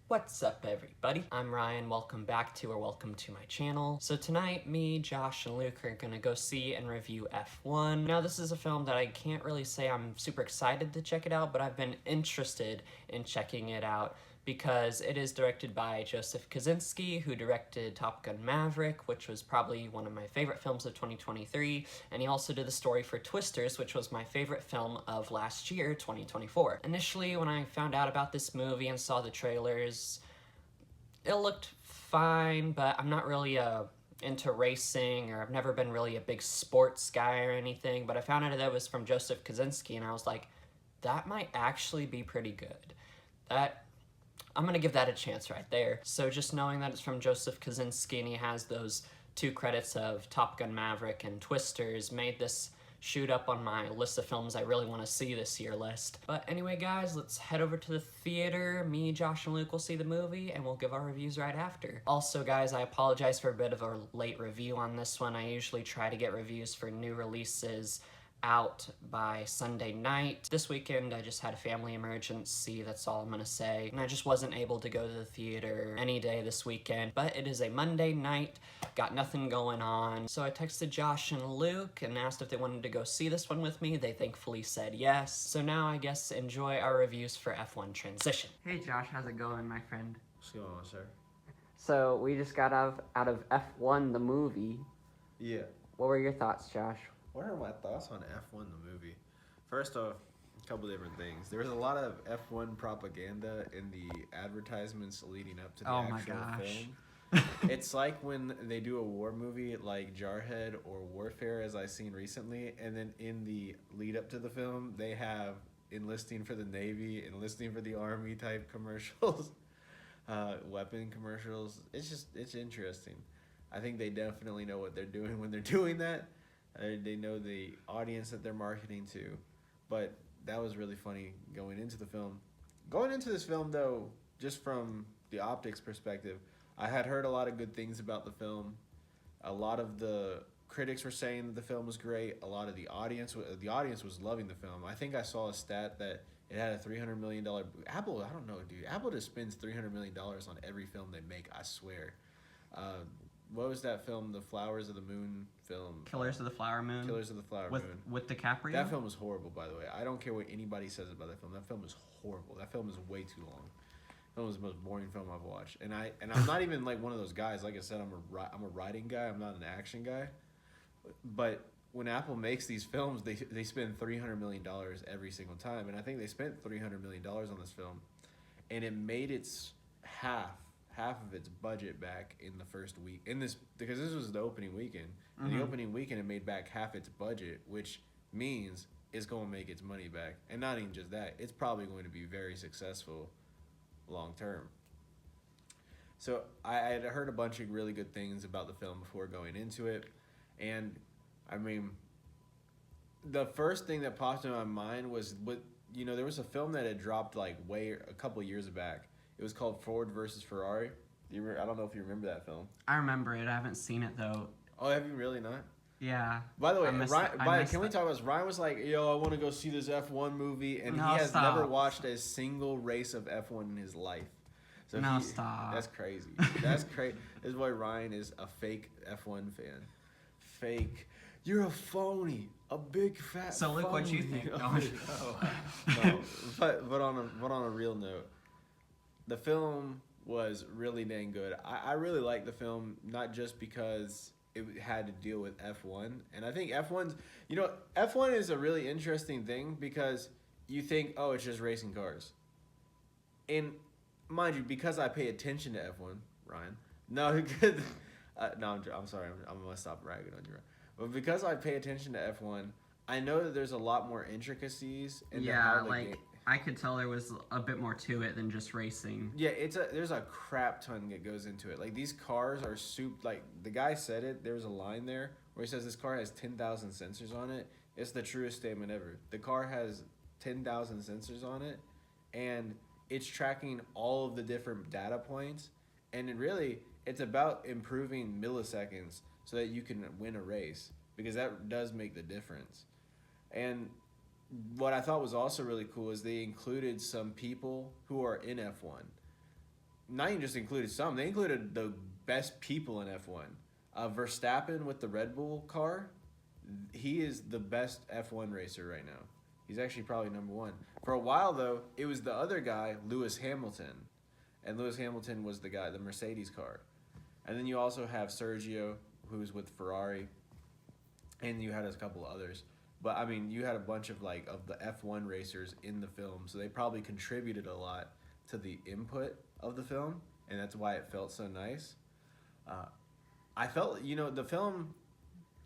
What's up, everybody? I'm Ryan. Welcome to my channel. So tonight, me, Josh, and Luke are gonna go see and review F1. Now, this is a film that I can't really say I'm super excited to check it out, but I've been interested in checking it out because it is directed by Joseph Kosinski, who directed Top Gun Maverick, which was probably one of my favorite films of 2023, and he also did the story for Twisters, which was my favorite film of last year, 2024. Initially, when I found out about this movie and saw the trailers, it looked fine, but I'm not really into racing, or I've never been really a big sports guy or anything, but I found out that it was from Joseph Kosinski, and I was like, that might actually be pretty good. I'm gonna give that a chance right there. So just knowing that it's from Joseph Kosinski and he has those 2 credits of Top Gun Maverick and Twisters made this shoot up on my list of films I really want to see this year list. But anyway, guys, let's head over to the theater. Me, Josh, and Luke will see the movie, and we'll give our reviews right after. Also, guys, I apologize for a bit of a late review on this one. I usually try to get reviews for new releases out by Sunday night. This weekend I just had a family emergency, that's all I'm gonna say, and I just wasn't able to go to the theater any day this weekend, but it is a Monday night, got nothing going on, so I texted Josh and Luke and asked if they wanted to go see this one with me. They thankfully said yes, so now I guess enjoy our reviews for F1 Transition. Hey Josh, how's it going, my friend? What's going on, sir? So we just got out of F1 the movie. Yeah. What were your thoughts, Josh? What are my thoughts on F1 the movie? First off, a couple different things. There was a lot of F1 propaganda in the advertisements leading up to the actual film. It's like when they do a war movie like Jarhead or Warfare, as I've seen recently, and then in the lead up to the film, they have enlisting for the Navy, enlisting for the Army type commercials, weapon commercials. It's interesting. I think they definitely know what they're doing when they're doing that. They know the audience that they're marketing to, but that was really funny going into the film. Going into this film, though, just from the optics perspective, I had heard a lot of good things about the film. A lot of the critics were saying that the film was great. A lot of the audience was loving the film. I think I saw a stat that it had a $300 million. Apple, I don't know, dude. Apple just spends $300 million on every film they make, I swear. What was that film? The Flowers of the Moon film. Killers of the Flower Moon. Killers of the Flower Moon. With DiCaprio? That film was horrible, by the way. I don't care what anybody says about that film. That film is horrible. That film is way too long. That was the most boring film I've watched. And I'm not even like one of those guys. Like I said, I'm a writing guy. I'm not an action guy. But when Apple makes these films, they spend $300 million every single time. And I think they spent $300 million on this film. And it made its half of its budget back in the first week because this was the opening weekend. And the opening weekend, it made back half its budget, which means it's going to make its money back. And not even just that, it's probably going to be very successful long term. So I had heard a bunch of really good things about the film before going into it. And I mean, the first thing that popped in my mind was there was a film that had dropped like a couple years back. It was called Ford versus Ferrari. I don't know if you remember that film. I remember it. I haven't seen it, though. Oh, have you really not? Yeah. By the way, can we talk about this? Ryan was like, yo, I want to go see this F1 movie, and he has never watched a single race of F1 in his life. So stop. That's crazy. That's crazy. This is why Ryan is a fake F1 fan. Fake. You're a phony. A big fat So, Luke, what you think? No. But on a real note, the film was really dang good. I really liked the film, not just because it had to deal with F1. And I think F1 is a really interesting thing because you think, oh, it's just racing cars. And mind you, because I pay attention to F1, Ryan. No, I'm sorry. I'm going to stop ragging on you. But because I pay attention to F1, I know that there's a lot more intricacies in how the game. I could tell there was a bit more to it than just racing. Yeah, there's a crap ton that goes into it. Like, these cars are like, the guy said it, there was a line there where he says this car has 10,000 sensors on it. It's the truest statement ever. The car has 10,000 sensors on it, and it's tracking all of the different data points, and it's about improving milliseconds so that you can win a race, because that does make the difference. And what I thought was also really cool is they included some people who are in F1. not even just included some. They included the best people in F1. Verstappen with the Red Bull car, he is the best F1 racer right now. He's actually probably number one. For a while, though, it was the other guy, Lewis Hamilton. And Lewis Hamilton was the guy, the Mercedes car. And then you also have Sergio, who's with Ferrari. And you had a couple others. But, I mean, you had a bunch of, like, of the F1 racers in the film. So they probably contributed a lot to the input of the film. And that's why it felt so nice. I felt, the film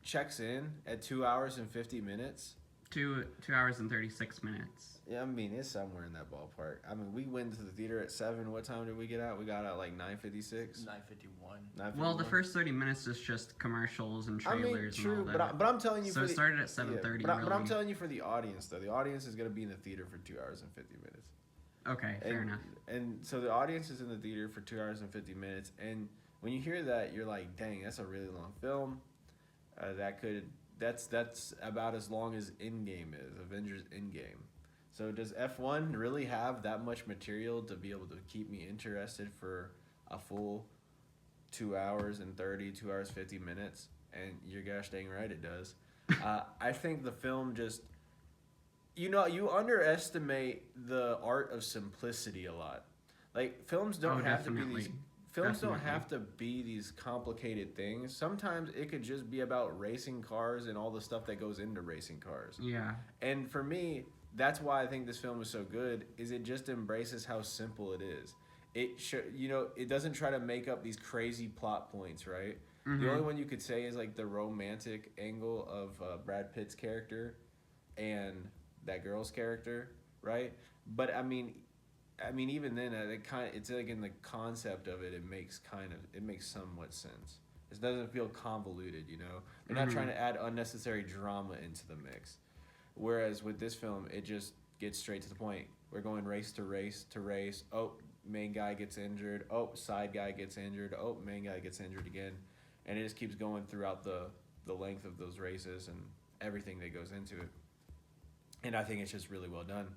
checks in at 2 hours and 50 minutes. 2 hours and 36 minutes. Yeah, I mean, it's somewhere in that ballpark. I mean, we went to the theater at 7. What time did we get out? We got out like 9:56. 9:51. Well, the first 30 minutes is just commercials and trailers true, and all that. but I'm telling you, so it started at 7:30. Yeah, but I'm telling you for the audience, though. The audience is going to be in the theater for 2 hours and 50 minutes. Okay, fair enough. And so the audience is in the theater for 2 hours and 50 minutes. And when you hear that, you're like, dang, that's a really long film. That's about as long as Endgame is, Avengers Endgame. So does F1 really have that much material to be able to keep me interested for a full 2 hours and 30, 2 hours 50 minutes? And you're gosh dang right it does. I think the film just, you underestimate the art of simplicity a lot. Like, films don't have to be these... Films don't have to be these complicated things. Sometimes it could just be about racing cars and all the stuff that goes into racing cars. Yeah. And for me, that's why I think this film is so good, is it just embraces how simple it is. It doesn't try to make up these crazy plot points, right? Mm-hmm. The only one you could say is like the romantic angle of Brad Pitt's character and that girl's character, right? But I mean, even then, it's like in the concept of it, it makes somewhat sense. It doesn't feel convoluted, They're not trying to add unnecessary drama into the mix. Whereas with this film, it just gets straight to the point. We're going race to race to race. Oh, main guy gets injured. Oh, side guy gets injured. Oh, main guy gets injured again. And it just keeps going throughout the length of those races and everything that goes into it. And I think it's just really well done.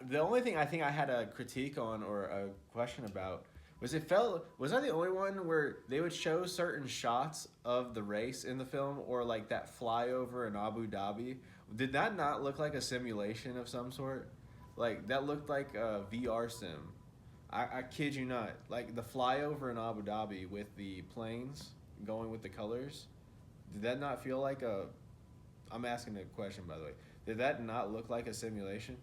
The only thing I think I had a critique on or a question about was I the only one where they would show certain shots of the race in the film or like that flyover in Abu Dhabi? Did that not look like a simulation of some sort? Like, that looked like a VR sim. I kid you not. Like, the flyover in Abu Dhabi with the planes going with the colors, did that not feel like I'm asking a question, by the way. Did that not look like a simulation?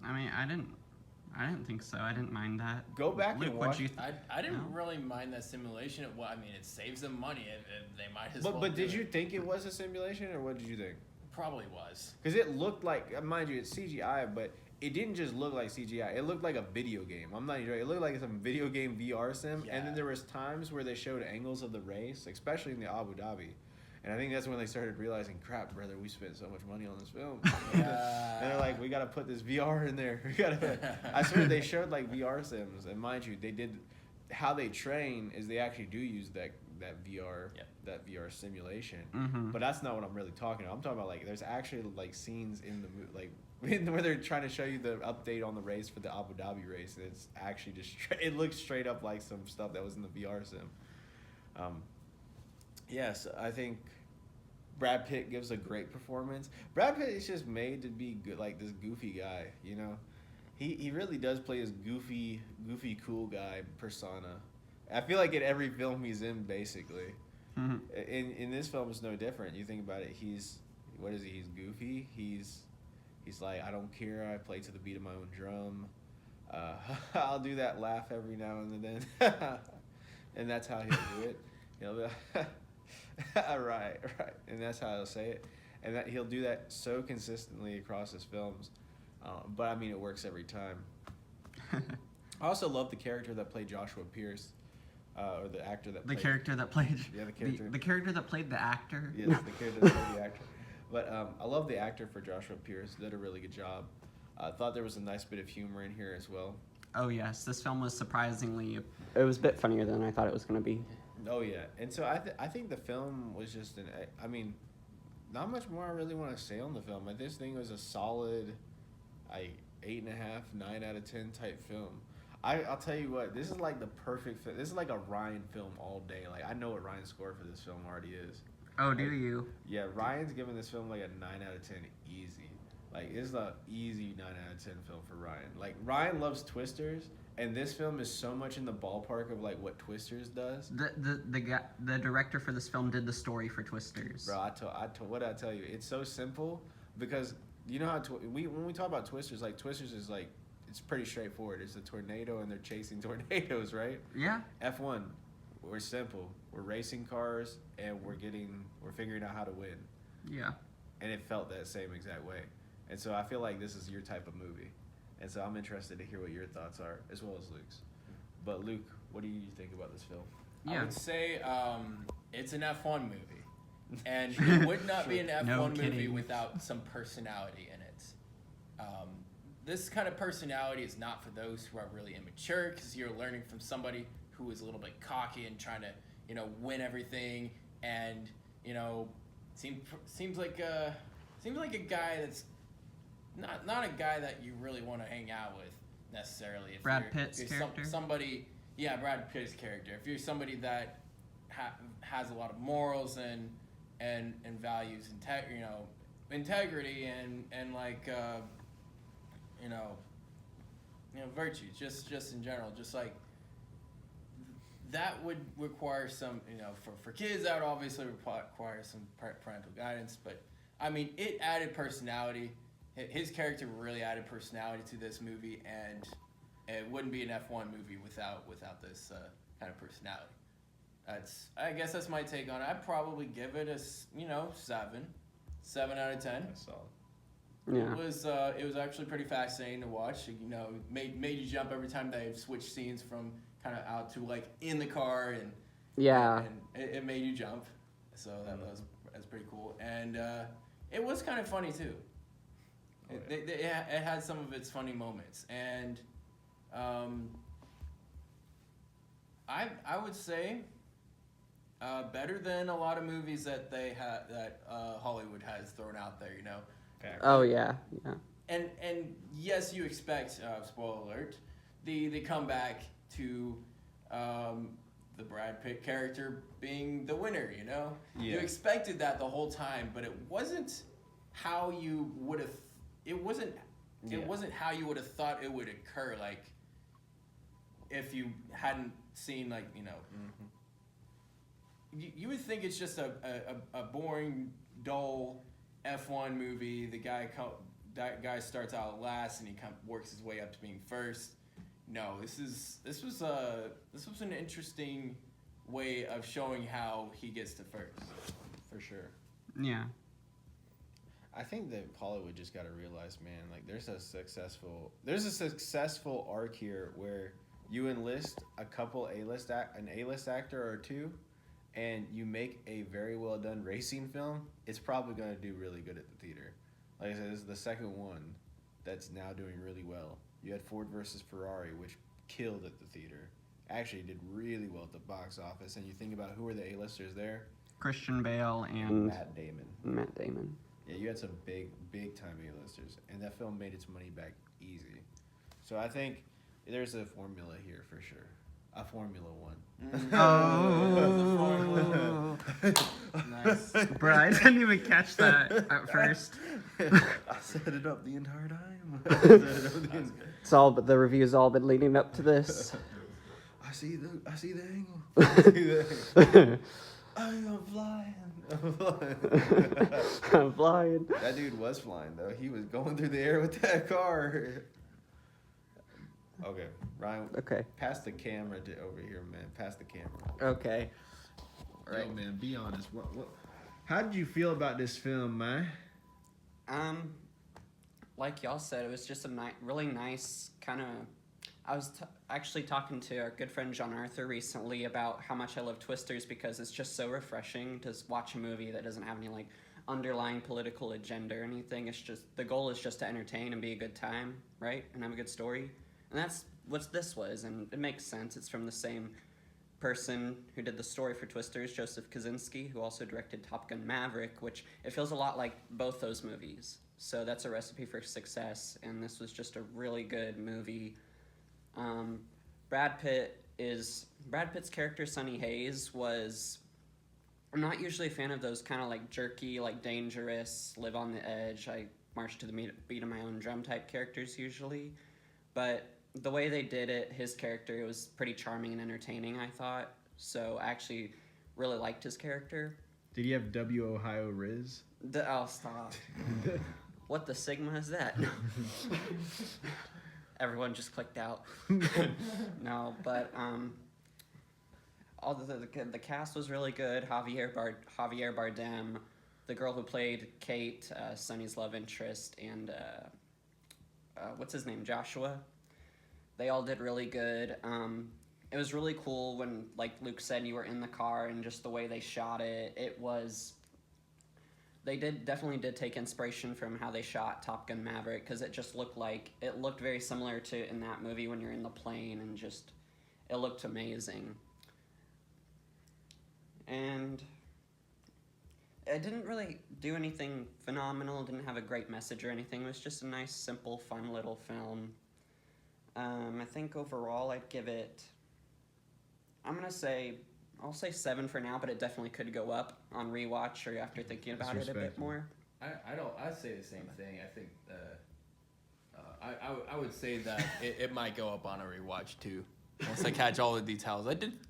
I mean, I didn't think so. I didn't mind that. Go back and watch. I didn't really mind that simulation. Well, I mean, it saves them money, and they might as well. But did you think it was a simulation, or what did you think? Probably was. Because it looked like, mind you, it's CGI, but it didn't just look like CGI. It looked like a video game. I'm not even joking. It looked like some video game VR sim. Yeah. And then there was times where they showed angles of the race, especially in the Abu Dhabi. And I think that's when they started realizing, crap, brother, we spent so much money on this film. Yeah. And they're like, we got to put this VR in there. I swear they showed like VR sims. And mind you, how they train is they actually do use that VR, that VR simulation. Mm-hmm. But that's not what I'm really talking about. I'm talking about like there's actually like scenes in the like where they're trying to show you the update on the race for the Abu Dhabi race. And it's actually just it looks straight up like some stuff that was in the VR sim. Yes, I think Brad Pitt gives a great performance. Brad Pitt is just made to be good, like this goofy guy, He really does play his goofy cool guy persona. I feel like in every film he's in, basically. Mm-hmm. In this film, it's no different. You think about it, he's goofy. He's like, I don't care. I play to the beat of my own drum. I'll do that laugh every now and then, and that's how he'll do it. He'll be right, and that's how he'll say it, and that he'll do that so consistently across his films. But I mean, it works every time. I also love the character that played Joshua Pierce. Or the actor that played... The character that played... Yeah, the character. The character that played the actor. Yes, the character that played the actor. But I love the actor for Joshua Pierce. Did a really good job. I thought there was a nice bit of humor in here as well. Oh, yes. This film was surprisingly... It was a bit funnier than I thought it was going to be. Oh, yeah. And so I think the film was just I mean, not much more I really want to say on the film. Like, this thing was a solid 8.5, 9 out of 10 type film. I'll tell you what, this is like the perfect fit. This is like a Ryan film all day. Like, I know what Ryan's score for this film already is. Oh, do you? Yeah, Ryan's giving this film like a 9 out of 10 easy. Like, it's an easy 9 out of 10 film for Ryan. Like, Ryan loves Twisters, and this film is so much in the ballpark of like what Twisters does. The director for this film did the story for Twisters. Bro, what did I tell you? It's so simple because you know how when we talk about Twisters, like Twisters is like it's pretty straightforward. It's a tornado and they're chasing tornadoes, right? Yeah. F1, we're simple. We're racing cars and we're figuring out how to win. Yeah. And it felt that same exact way. And so I feel like this is your type of movie. And so I'm interested to hear what your thoughts are, as well as Luke's. But Luke, what do you think about this film? I would say it's an F1 movie. And it would not be an F1 movie without some personality in it. This kind of personality is not for those who are really immature, because you're learning from somebody who is a little bit cocky and trying to, win everything, and seems like a guy that's not a guy that you really want to hang out with necessarily. If Brad Pitt's character. Brad Pitt's character. If you're somebody that has a lot of morals and values, integrity and like virtues, just in general, just like that would require some, for kids that would obviously require some parental guidance, but I mean it added personality. His character really added personality to this movie, and it wouldn't be an F1 movie without this kind of personality. I guess that's my take on it. I'd probably give it a 7 out of 10. That's solid. Yeah. It was actually pretty fascinating to watch. Made you jump every time they switched scenes from kind of out to like in the car, and it made you jump. So that's pretty cool, and it was kind of funny too. It had some of its funny moments, and I would say better than a lot of movies that Hollywood has thrown out there. Oh yeah. And yes, you expect spoiler alert, the comeback to the Brad Pitt character being the winner. Yeah. You expected that the whole time, but it wasn't how you would have. It wasn't how you would have thought it would occur. Like if you hadn't seen you would think it's just a boring, dull F1 movie. That guy starts out last and he works his way up to being first. No, this was an interesting way of showing how he gets to first. For sure. Yeah. I think that Hollywood just got to realize, man, like there's a successful arc here where you enlist an A-list actor or two, and you make a very well done racing film. It's probably going to do really good at the theater. Like I said, this is the second one that's now doing really well. You had Ford versus Ferrari, which killed at the theater. Actually did really well at the box office. And you think about who are the A-listers there? Christian Bale and Matt Damon. Yeah, you had some big time A-listers, and that film made its money back easy. So I think there's a formula here for sure. A Formula One. Oh. Nice. Bro, I didn't even catch that at first. I set it up the entire time. It's all, but the review's all been leading up to this. I see the angle. I'm flying. I'm flying. That dude was flying though. He was going through the air with that car. Okay, Ryan. Okay. Pass the camera over here, man. Pass the camera. Okay. All right, man. Be honest. What? How did you feel about this film, man? Like y'all said, it was just a really nice kind of. I was actually talking to our good friend John Arthur recently about how much I love Twisters because it's just so refreshing to watch a movie that doesn't have any like underlying political agenda or anything. It's just the goal is just to entertain and be a good time, right? And have a good story. And that's what this was, and it makes sense. It's from the same person who did the story for Twisters, Joseph Kosinski, who also directed Top Gun Maverick, which it feels a lot like both those movies. So that's a recipe for success, and this was just a really good movie. Brad Pitt's character Sonny Hayes was. I'm not usually a fan of those kind of like jerky, like dangerous, live on the edge, I march to the beat of my own drum type characters usually, but the way they did it, his character, it was pretty charming and entertaining, I thought. So I actually really liked his character. Did he have W Ohio Riz? Oh, stop. What the Sigma is that? Everyone just clicked out. No, but all the cast was really good. Javier Bardem, the girl who played Kate, Sonny's love interest, and what's his name, Joshua. They all did really good. It was really cool when, like Luke said, you were in the car and just the way they shot it. It was. They definitely did take inspiration from how they shot Top Gun Maverick, because it just looked very similar to in that movie when you're in the plane, and just it looked amazing. And it didn't really do anything phenomenal. It didn't have a great message or anything. It was just a nice, simple, fun little film. I think overall I'd give it. I'll say 7 for now, but it definitely could go up on rewatch or after thinking about it a bit more. I'd say the same thing. I think I would say that it might go up on a rewatch too. Once I catch all the details.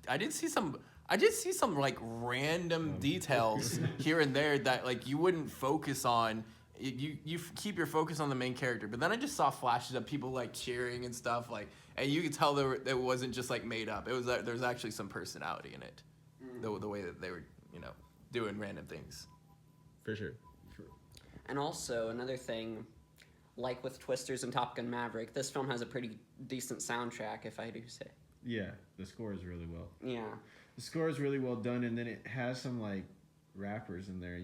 I did see some like random details here and there that like you wouldn't focus on. You keep your focus on the main character, but then I just saw flashes of people like cheering and stuff, like, and you could tell it wasn't just like made up. It was there was actually some personality in it, the way that they were doing random things. For sure. And also another thing, like with Twisters and Top Gun Maverick, this film has a pretty decent soundtrack, if I do say. Yeah, the score is really well. Yeah. The score is really well done, and then it has some like rappers in there,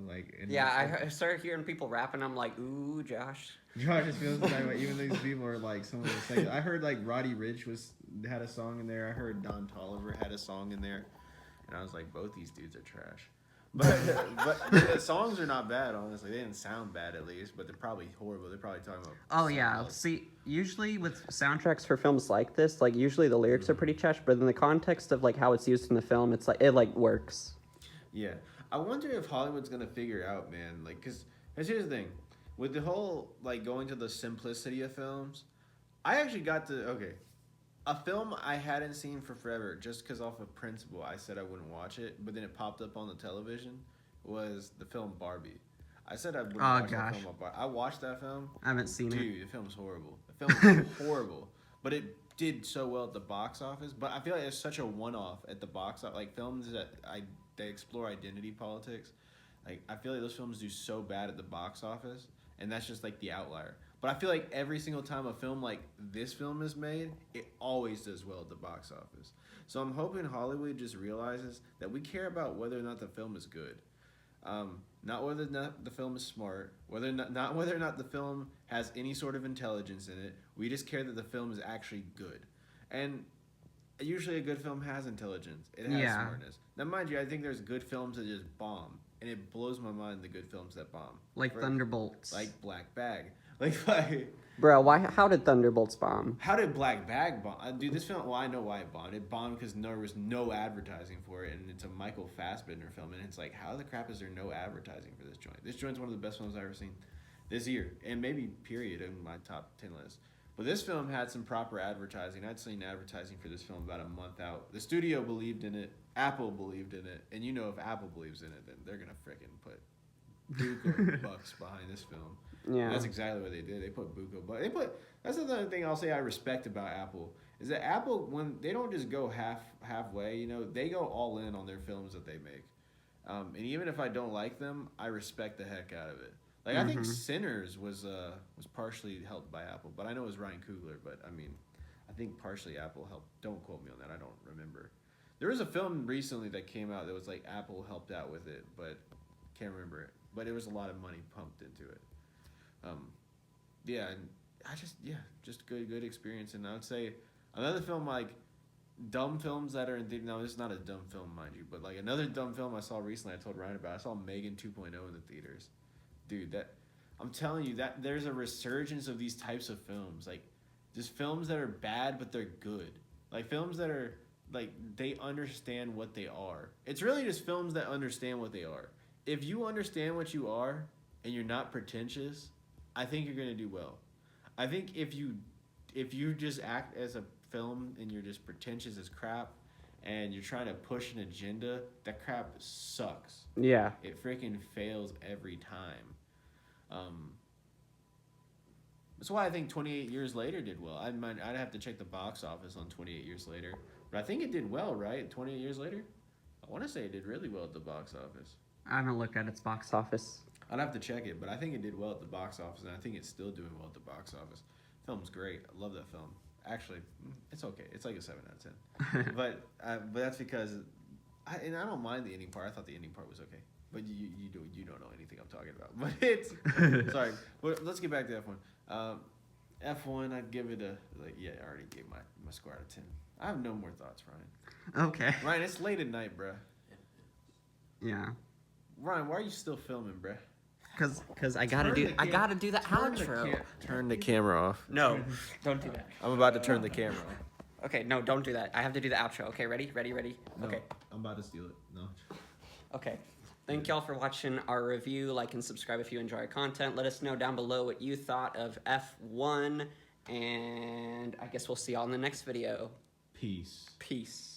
like. And yeah, I started hearing people rapping. I'm like, ooh, Josh. Josh just feels like even these people are like some of the singers. I heard like Roddy Ricch had a song in there. I heard Don Toliver had a song in there, and I was like, both these dudes are trash. But the songs are not bad, honestly. They didn't sound bad, at least, but they're probably horrible. They're probably talking about. Oh yeah. Else. See, usually with soundtracks for films like this, like usually the lyrics are pretty trash, but in the context of like how it's used in the film, it's like it like works. Yeah. I wonder if Hollywood's gonna figure it out, man. Like, cause here's the thing, with the whole like going to the simplicity of films, I actually got to a film I hadn't seen for forever, just cause off of principle I said I wouldn't watch it, but then it popped up on the television, was the film Barbie. I said I wouldn't watch that film. I watched that film. I haven't seen it. Dude, the film's horrible. The film is horrible, but it did so well at the box office. But I feel like it's such a one-off at the box office. Like films that they explore identity politics. Like I feel like those films do so bad at the box office, and that's just like the outlier. But I feel like every single time a film like this film is made, it always does well at the box office. So I'm hoping Hollywood just realizes that we care about whether or not the film is good. Not whether or not the film is smart, not whether or not the film has any sort of intelligence in it. We just care that the film is actually good. And usually a good film has intelligence. It has smartness. Now, mind you, I think there's good films that just bomb. And it blows my mind, the good films that bomb. Like Thunderbolts. Like Black Bag. Like Bro, how did Thunderbolts bomb? How did Black Bag bomb? Dude, this film, well, I know why it bombed. It bombed because there was no advertising for it, and it's a Michael Fassbender film, and it's like, how the crap is there no advertising for this joint? This joint's one of the best films I've ever seen this year, and maybe period in my top 10 list. But this film had some proper advertising. I'd seen advertising for this film about a month out. The studio believed in it. Apple believed in it. And if Apple believes in it, then they're going to frickin' put buku bucks behind this film. Yeah. That's exactly what they did. They put buku bucks. That's another thing I'll say I respect about Apple, is that Apple, when they don't just go halfway, they go all in on their films that they make. And even if I don't like them, I respect the heck out of it. Like, I think Sinners was partially helped by Apple, but I know it was Ryan Coogler, but I mean, I think partially Apple helped. Don't quote me on that. I don't remember. There was a film recently that came out that was like Apple helped out with it, but can't remember it. But it was a lot of money pumped into it. And I just good experience. And I would say another film, like dumb films that are in theater. Now, this is not a dumb film, mind you, but like another dumb film I saw recently, I told Ryan about. I saw Megan 2.0 in the theaters. Dude, I'm telling you that there's a resurgence of these types of films. Like, Just films that are bad, but they're good. Like films that are like they understand what they are. It's really just films that understand what they are. If you understand what you are and you're not pretentious, I think you're gonna do well. I think if you just act as a film and you're just pretentious as crap and you're trying to push an agenda, that crap sucks. Yeah. It freaking fails every time. That's why I think 28 Years Later did well. I'd have to check the box office on 28 Years Later. But I think it did well, right? 28 Years Later? I want to say it did really well at the box office. I haven't looked at its box office. I'd have to check it, but I think it did well at the box office, and I think it's still doing well at the box office. Film's great. I love that film. Actually, it's okay. It's like a 7 out of 10. But that's because, I don't mind the ending part. I thought the ending part was okay. But you don't know anything I'm talking about. But it's sorry. But let's get back to F1. F1, I'd give it I already gave my score out of 10. I have no more thoughts, Ryan. Okay. Ryan, it's late at night, bruh. Yeah. Ryan, why are you still filming, bruh? Cause I gotta do the outro. Turn the camera off. No, don't do that. I'm about to turn the camera off. Okay, no, don't do that. I have to do the outro. Okay, ready? No, Okay. I'm about to steal it. No. Okay. Thank y'all for watching our review. Like and subscribe if you enjoy our content. Let us know down below what you thought of F1. And I guess we'll see y'all in the next video. Peace. Peace.